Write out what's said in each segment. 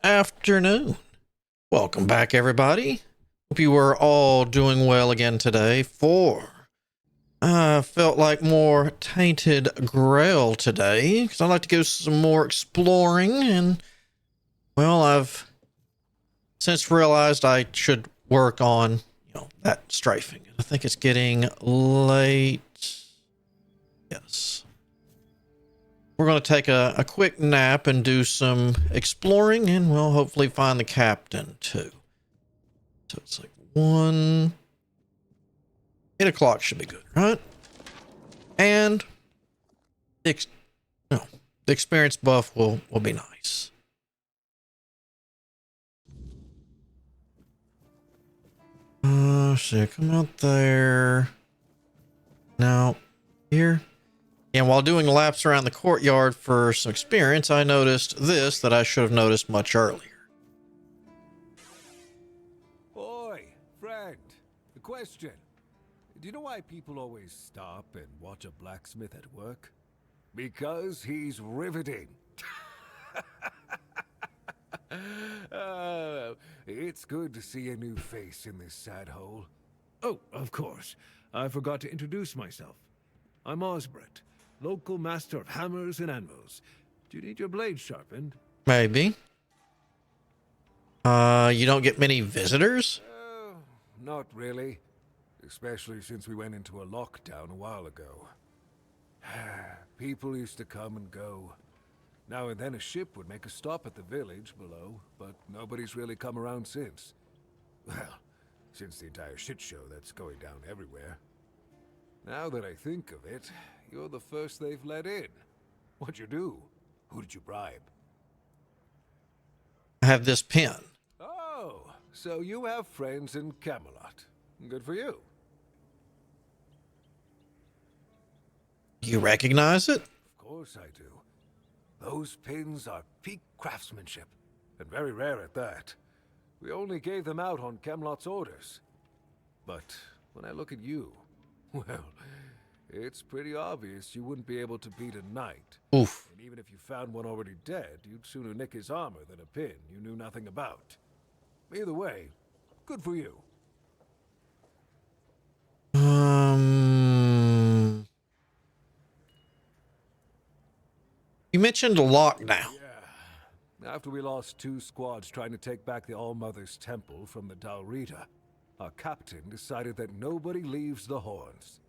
afternoon. Welcome back, everybody. Hope you were all doing well again today. I felt like more Tainted Grail today because I'd like to go some more exploring, and well, I've since realized I should work on that strafing. I think it's getting late. Yes. We're going to take a quick nap and do some exploring, and we'll hopefully find the captain too. So it's like 8 o'clock should be good, right? And no, the experience buff will be nice. So come out there. Now, here. And while doing laps around the courtyard for some experience, I noticed this that I should have noticed much earlier. Oi, friend. The question. Do you know why people always stop and watch a blacksmith at work? Because he's riveting. It's good to see a new face in this sad hole. Oh, of course. I forgot to introduce myself. I'm Osbert, local master of hammers and anvils. Do you need your blade sharpened? Maybe. You don't get many visitors? Not really. Especially since we went into a lockdown a while ago. People used to come and go. Now and then a ship would make a stop at the village below, but nobody's really come around since. Well, since the entire shit show that's going down everywhere. Now that I think of it, you're the first they've let in. What'd you do? Who did you bribe? I have this pen. Oh, so you have friends in Camelot. Good for you. You recognize it? Of course I do. Those pins are peak craftsmanship, and very rare at that. We only gave them out on Camelot's orders. But when I look at you, well, it's pretty obvious you wouldn't be able to beat a knight. Oof. And even if you found one already dead, you'd sooner nick his armor than a pin you knew nothing about. Either way, good for you. You mentioned a lockdown. Yeah. After we lost 2 squads trying to take back the All-Mother's Temple from the Dalrita, our captain decided that nobody leaves the Horns.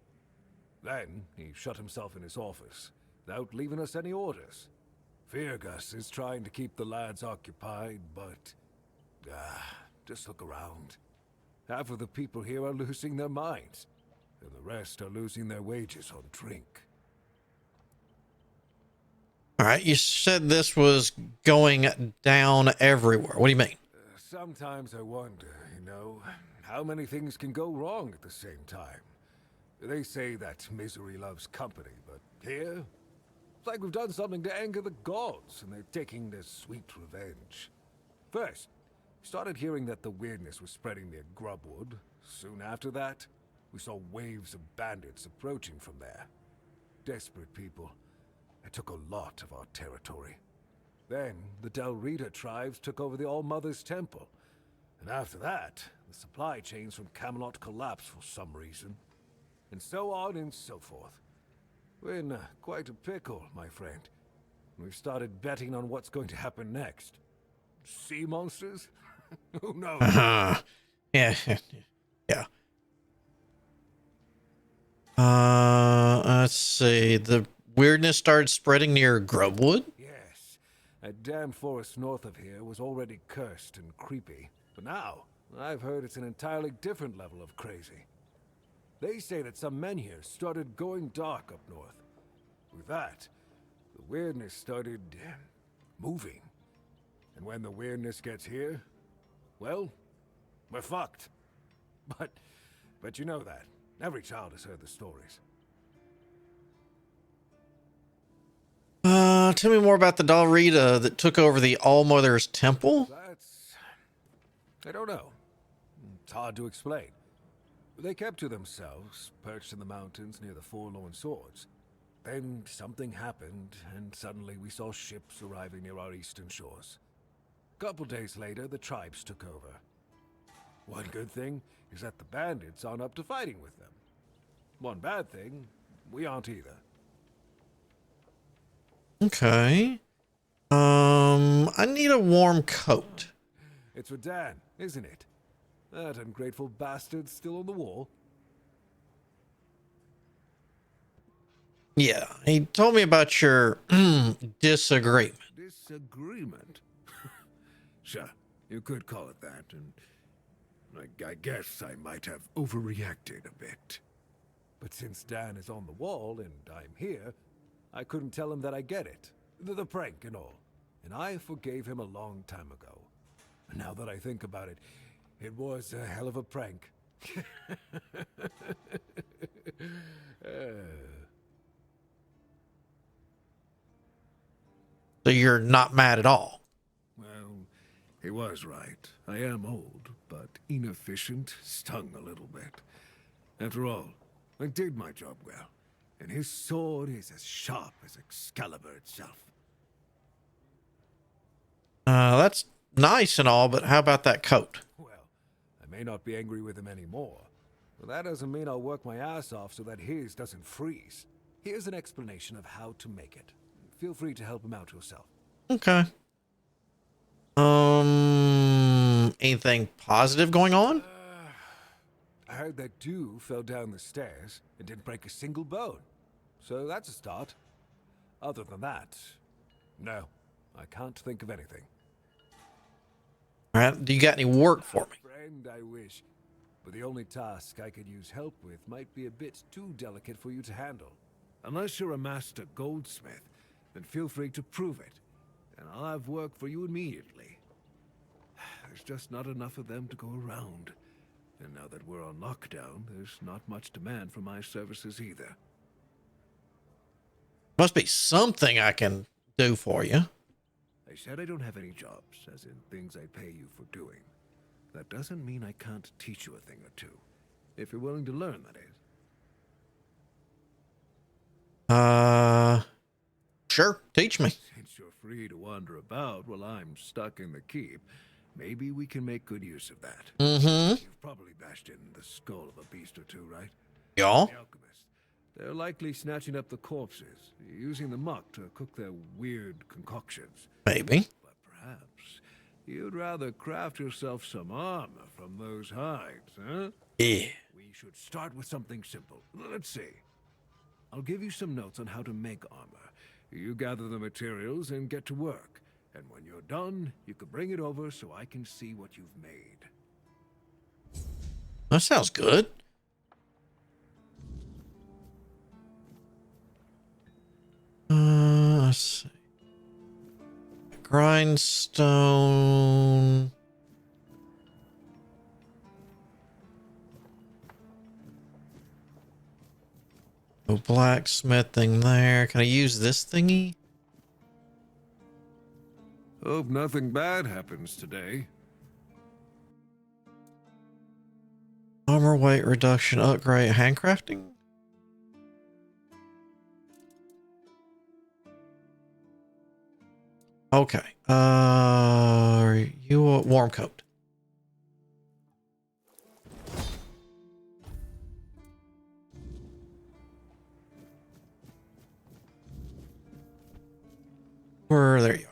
Then, he shut himself in his office, without leaving us any orders. Feargus is trying to keep the lads occupied, but... just look around. Half of the people here are losing their minds, and the rest are losing their wages on drink. All right, you said this was going down everywhere. What do you mean? Sometimes I wonder, how many things can go wrong at the same time. They say that misery loves company, but here, it's like we've done something to anger the gods, and they're taking their sweet revenge. First, we started hearing that the weirdness was spreading near Grubwood. Soon after that, we saw waves of bandits approaching from there. Desperate people. They took a lot of our territory. Then, the Dalrita tribes took over the All-Mother's Temple. And after that, the supply chains from Camelot collapsed for some reason. And so on and so forth. We're in quite a pickle, my friend. We've started betting on what's going to happen next. Sea monsters? Who knows? Yeah. Yeah. Let's see. The weirdness started spreading near Grubwood? Yes. A damn forest north of here was already cursed and creepy. But now, I've heard it's an entirely different level of crazy. They say that some men here started going dark up north. With that, the weirdness started moving. And when the weirdness gets here, well, we're fucked. But you know that. Every child has heard the stories. Tell me more about the Dalrita that took over the All-Mother's Temple. I don't know. It's hard to explain. They kept to themselves, perched in the mountains near the Forlorn Swords. Then something happened, and suddenly we saw ships arriving near our eastern shores. couple days later, the tribes took over. One good thing is that the bandits aren't up to fighting with them. One bad thing, we aren't either. Okay. I need a warm coat. It's for Dan, isn't it? That ungrateful bastard's still on the wall. Yeah, he told me about your disagreement. Disagreement? Sure, you could call it that, and I guess I might have overreacted a bit. But since Dan is on the wall and I'm here, I couldn't tell him that I get it. The prank and all. And I forgave him a long time ago. Now that I think about it, it was a hell of a prank. So you're not mad at all. Well, he was right. I am old, but inefficient, stung a little bit. After all, I did my job well, and his sword is as sharp as Excalibur itself. That's nice and all, but how about that coat? Well, I may not be angry with him anymore, but that doesn't mean I'll work my ass off so that his doesn't freeze. Here's an explanation of how to make it. Feel free to help him out yourself. Okay. Anything positive going on? I heard that dew fell down the stairs and didn't break a single bone. So that's a start. Other than that, no, I can't think of anything. All right. Do you got any work for me? Friend, I wish. But the only task I could use help with might be a bit too delicate for you to handle. Unless you're a master goldsmith, then feel free to prove it, and I'll have work for you immediately. There's just not enough of them to go around. And now that we're on lockdown, there's not much demand for my services either. Must be something I can do for you. I said I don't have any jobs, as in things I pay you for doing. That doesn't mean I can't teach you a thing or two. If you're willing to learn, that is. Sure. Teach me. Since you're free to wander about while I'm stuck in the keep, maybe we can make good use of that. Mm-hmm. You've probably bashed in the skull of a beast or two, right? Y'all? The alchemists. They're likely snatching up the corpses, using the muck to cook their weird concoctions. Maybe. But perhaps you'd rather craft yourself some armor from those hides, huh? Yeah. We should start with something simple. Let's see. I'll give you some notes on how to make armor. You gather the materials and get to work. And when you're done, you can bring it over so I can see what you've made. That sounds good. Let's see. Grindstone. No blacksmithing there. Can I use this thingy? Hope nothing bad happens today. Armor weight reduction upgrade. Handcrafting? Okay. You a warm coat. There you are.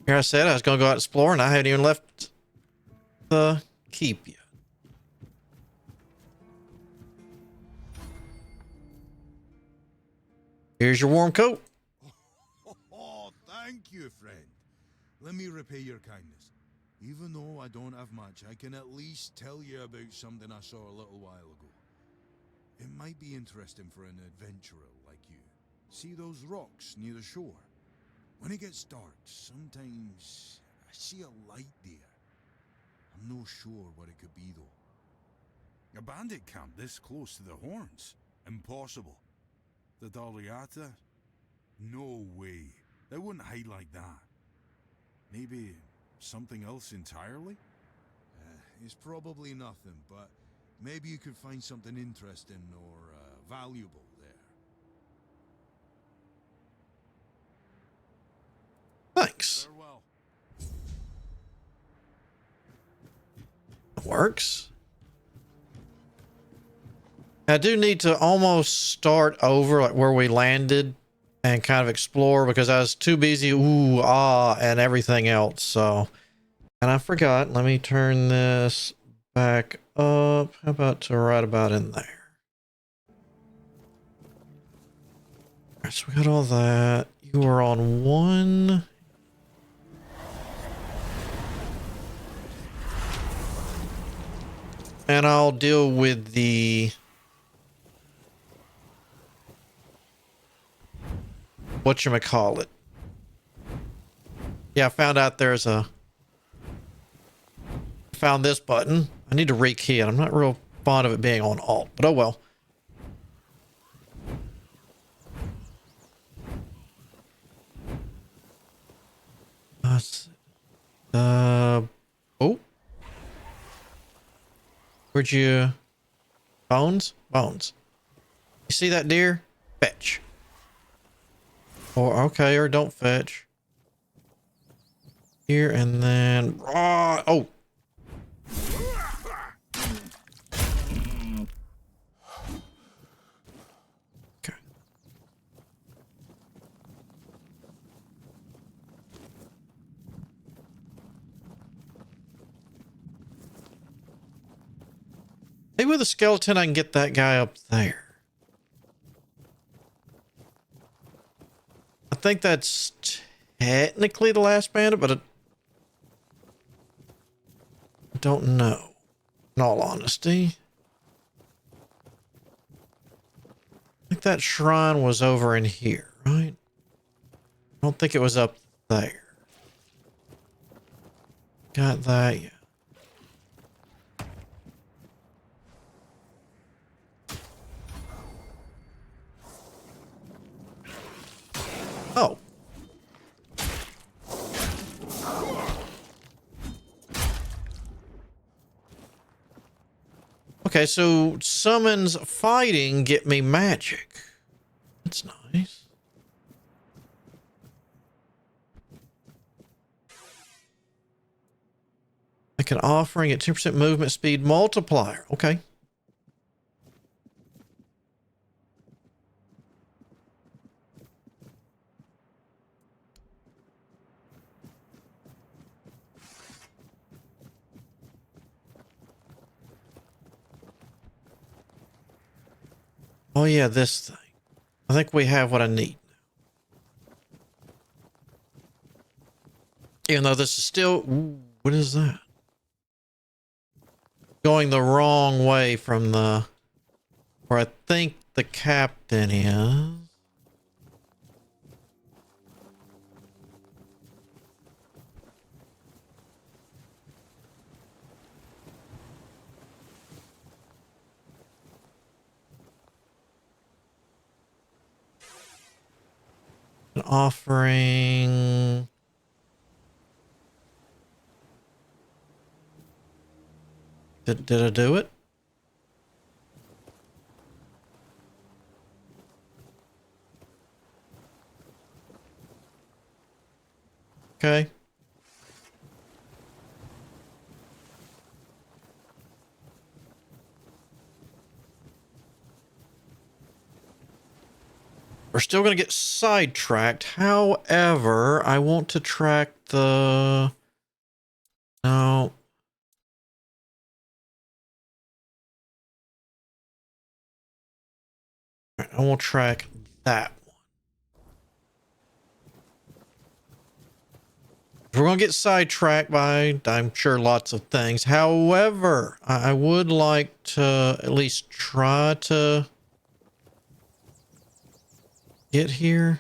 Here I said I was going to go out exploring. I haven't even left the keep yet. Here's your warm coat. Oh, thank you, friend. Let me repay your kindness. Even though I don't have much, I can at least tell you about something I saw a little while ago. It might be interesting for an adventurer like you. See those rocks near the shore? When it gets dark, sometimes I see a light there. I'm no sure what it could be, though. A bandit camp this close to the Horns? Impossible. The Daliata? No way. They wouldn't hide like that. Maybe something else entirely? It's probably nothing, but Maybe you could find something interesting or valuable there. Thanks. Farewell. Works. I do need to almost start over like where we landed and kind of explore because I was too busy and everything else. So, and I forgot. Let me turn this back up. How about to right about in there? All right, so we got all that. You were on one. And I'll deal with the whatchamacallit. Yeah, I found out there's a found this button. I need to rekey it. I'm not real fond of it being on alt, but oh well. Oh. Where'd you... Bones? Bones. You see that deer? Fetch. Or, okay, or don't fetch. Here, and then... Oh! Okay. Maybe with a skeleton I can get that guy up there. I think that's technically the last bandit, but I don't know. In all honesty. I think that shrine was over in here, right? I don't think it was up there. Got that, yeah. Oh. Okay, so summons fighting get me magic. That's nice. Like an offering at 10% movement speed multiplier. Okay. Oh yeah, this thing. I think we have what I need. Even though this is still... Ooh, what is that? Going the wrong way from the... where I think the captain is. An offering... Did I do it? Okay. We're still going to get sidetracked. However, I want to track the... No. All right, I will track that one. We're going to get sidetracked by, I'm sure, lots of things. However, I would like to at least try to get here.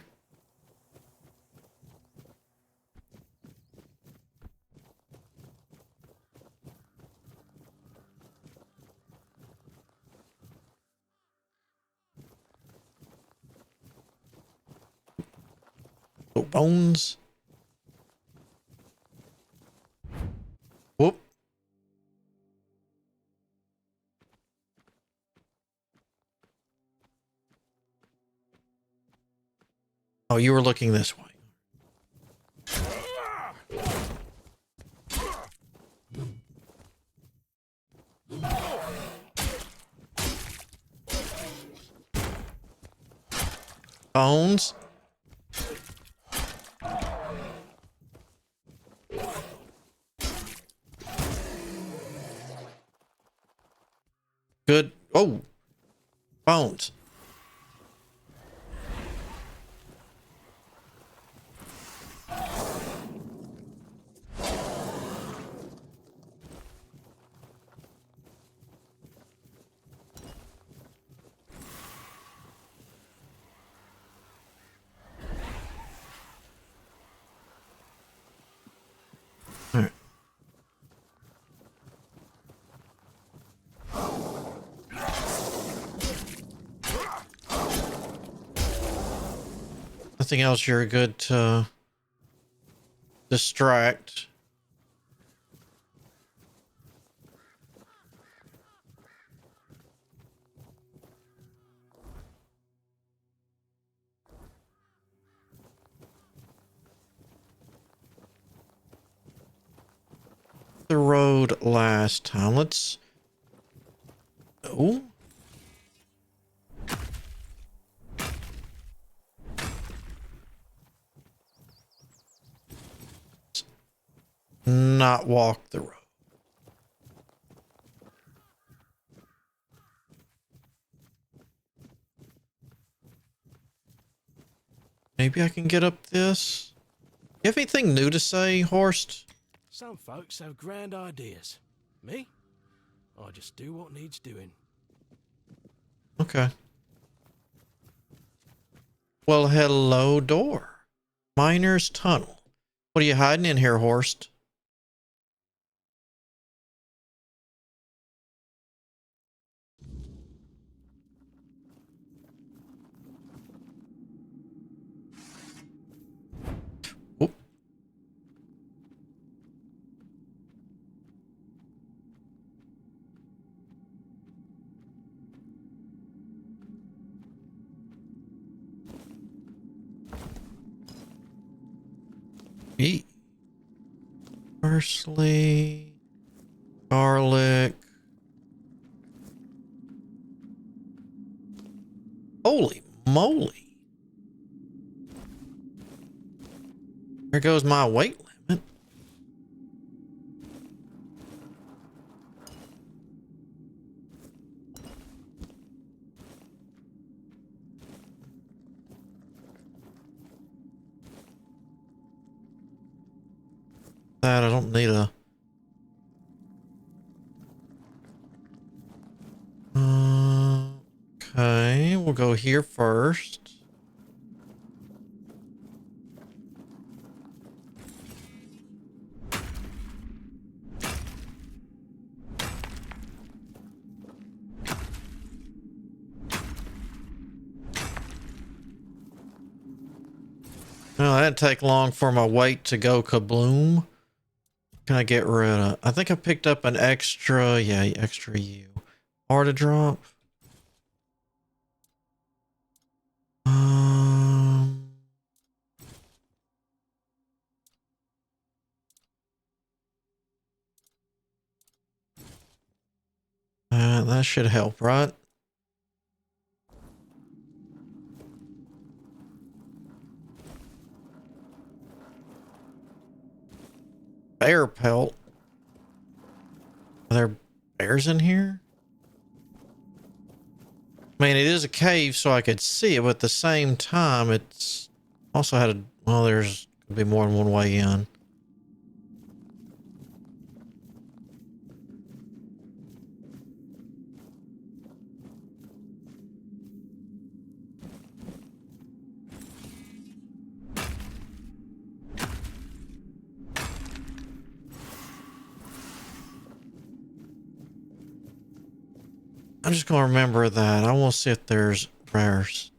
Oh, bones. Whoop. Oh, you were looking this way. Bones. Good. Oh, bones. All right. Nothing else you're good to distract. The road last time. Let's. Oh. Not walk the road. Maybe I can get up this. You have anything new to say, Horst? Some folks have grand ideas. Me? I just do what needs doing. Okay. Well, hello, door. Miner's Tunnel. What are you hiding in here, Horst? Oh. Eat. Parsley. Garlic. Holy moly. There goes my weight limit. That I don't need a. Okay, we'll go here first. Well, that didn't take long for my weight to go kabloom. Can I get rid of? I think I picked up an extra. Yeah, extra U. Hard to drop. Um. That should help, right? Bear pelt. Are there bears in here? I mean, it is a cave, so I could see it, but at the same time, it's also had a. Well, there's could be more than one way in. I'm just gonna remember that. I want to see if there's bears.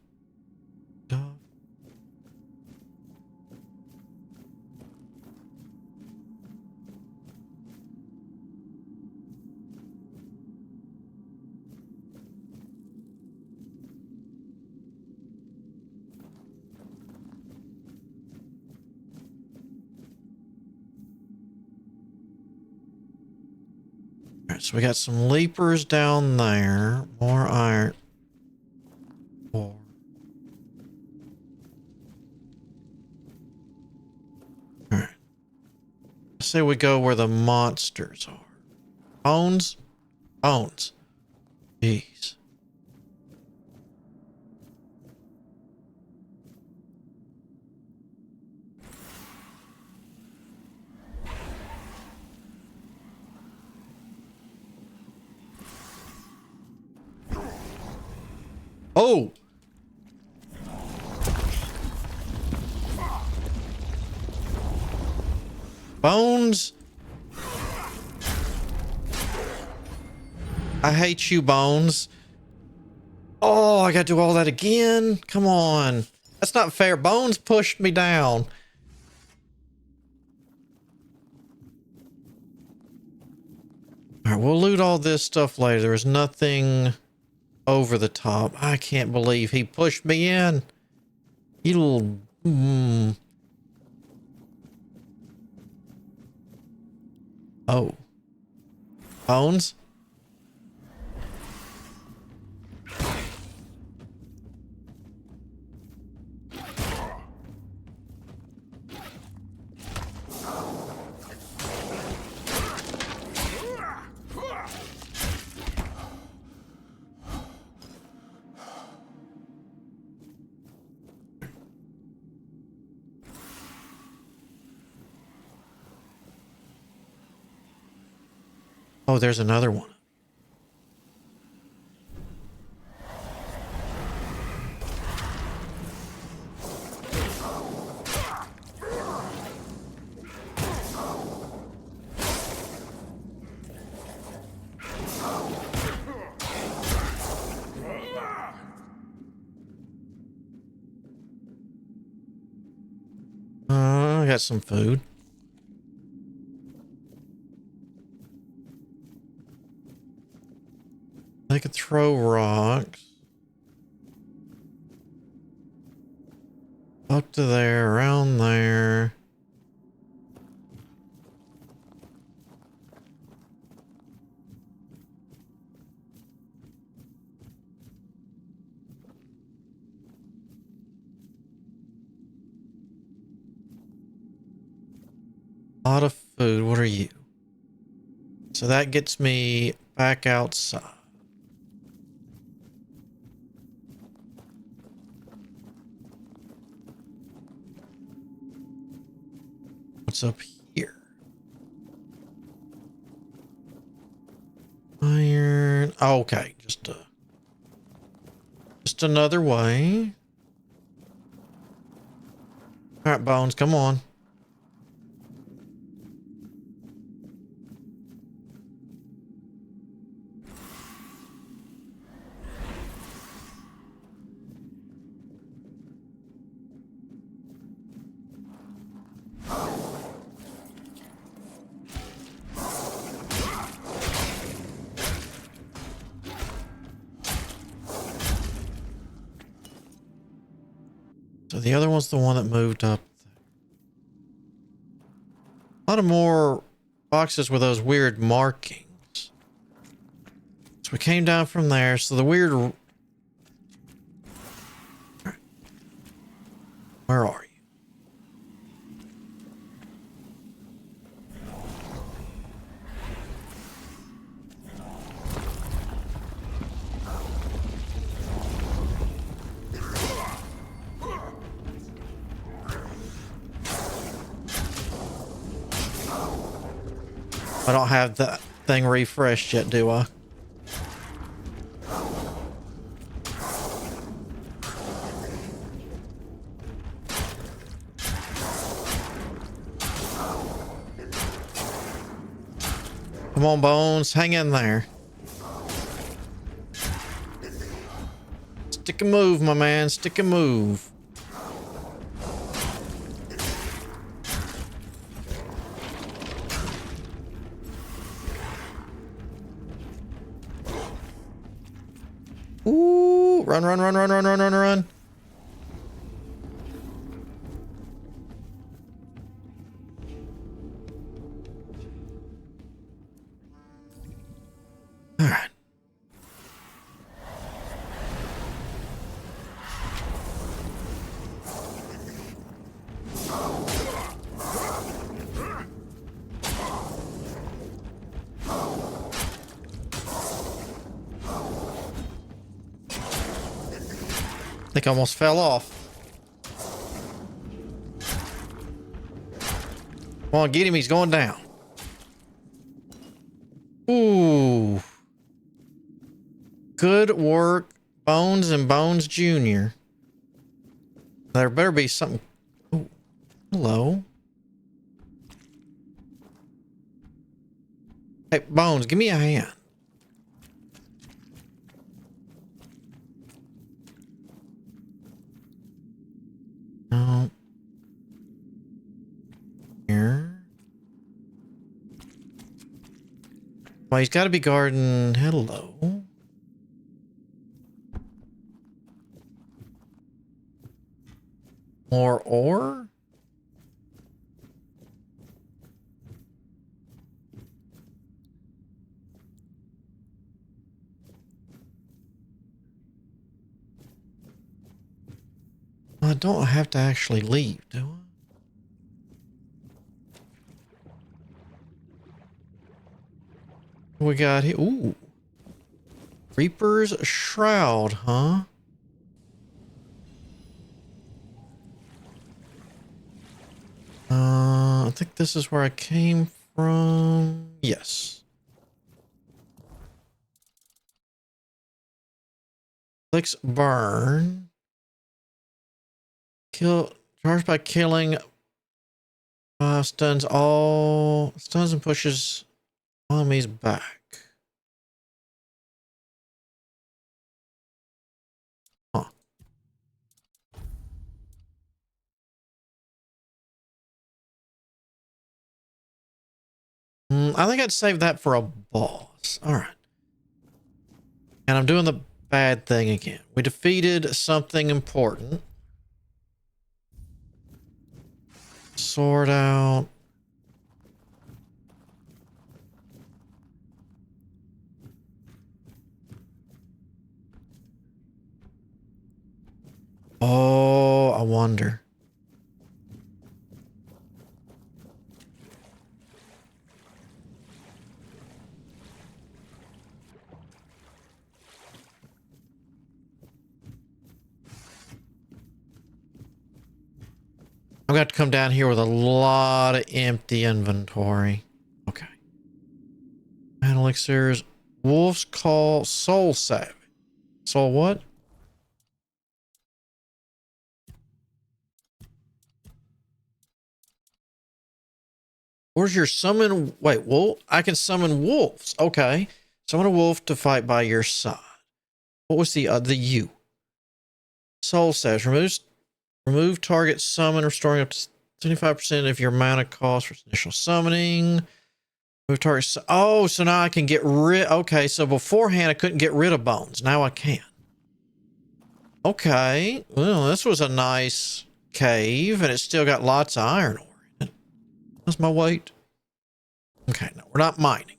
Alright, so we got some leapers down there. More iron. Ore. Alright. Let's say we go where the monsters are. Bones? Bones. Jeez. Oh! Bones? I hate you, Bones. Oh, I gotta do all that again? Come on. That's not fair. Bones pushed me down. Alright, we'll loot all this stuff later. There was nothing over the top. I can't believe he pushed me in. You little... Oh. Bones? Oh, there's another one. I got some food. I could throw rocks. Up to there, around there. A lot of food. What are you? So that gets me back outside. What's up here? Iron. Oh, okay, just another way. All right, Bones, come on. So the other one's the one that moved up. A lot of more boxes with those weird markings. So we came down from there. So the weird... Where are you? I don't have that thing refreshed yet, do I? Come on, Bones. Hang in there. Stick a move, my man. Stick a move. Ooh, run, run, run, run, run, run, run, run. think I almost fell off. Come on, get him. He's going down. Ooh. Good work, Bones and Bones Jr. There better be something. Ooh. Hello. Hey, Bones, give me a hand. No. Here. Well, he's got to be guarding. Hello. More ore? I don't have to actually leave, do I? What we got here? Ooh. Reaper's Shroud, huh? I think this is where I came from. Yes. Clicks burn. Kill. Charged by killing. Stuns and pushes enemies back. Huh. I think I'd save that for a boss. All right. And I'm doing the bad thing again. We defeated something important. Sword out. Oh, I wonder. I'm going to have to come down here with a lot of empty inventory. Okay. And elixirs. Wolf's Call. Soul Savage. Soul what? Where's your summon? Wait, wolf? I can summon wolves. Okay. Summon a wolf to fight by your side. What was the U? Soul Savage. Remove target summon, restoring up to 75% of your mana cost for initial summoning. Move target. Oh, so now I can get rid. Okay, so beforehand I couldn't get rid of Bones. Now I can. Okay. Well, this was a nice cave, and it's still got lots of iron ore in it. That's my weight. Okay, no, we're not mining.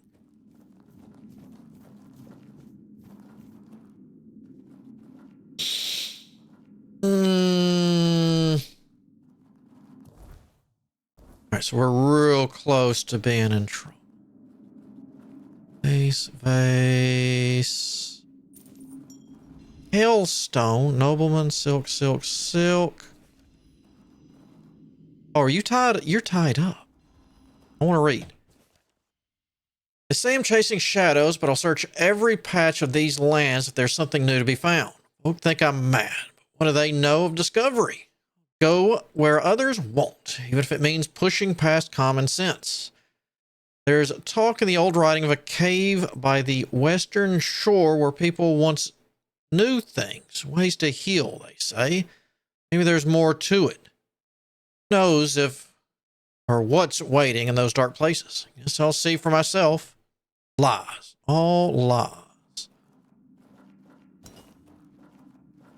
All right, so we're real close to being in trouble. Vase. Hailstone, nobleman, silk. Oh, are you tied? You're tied up. I want to read. They say I'm chasing shadows, but I'll search every patch of these lands if there's something new to be found. Folk think I'm mad. What do they know of discovery? Go where others won't, even if it means pushing past common sense. There's talk in the old writing of a cave by the western shore where people once knew things, ways to heal, they say. Maybe there's more to it. Who knows if or what's waiting in those dark places? Guess I'll see for myself. Lies. All lies.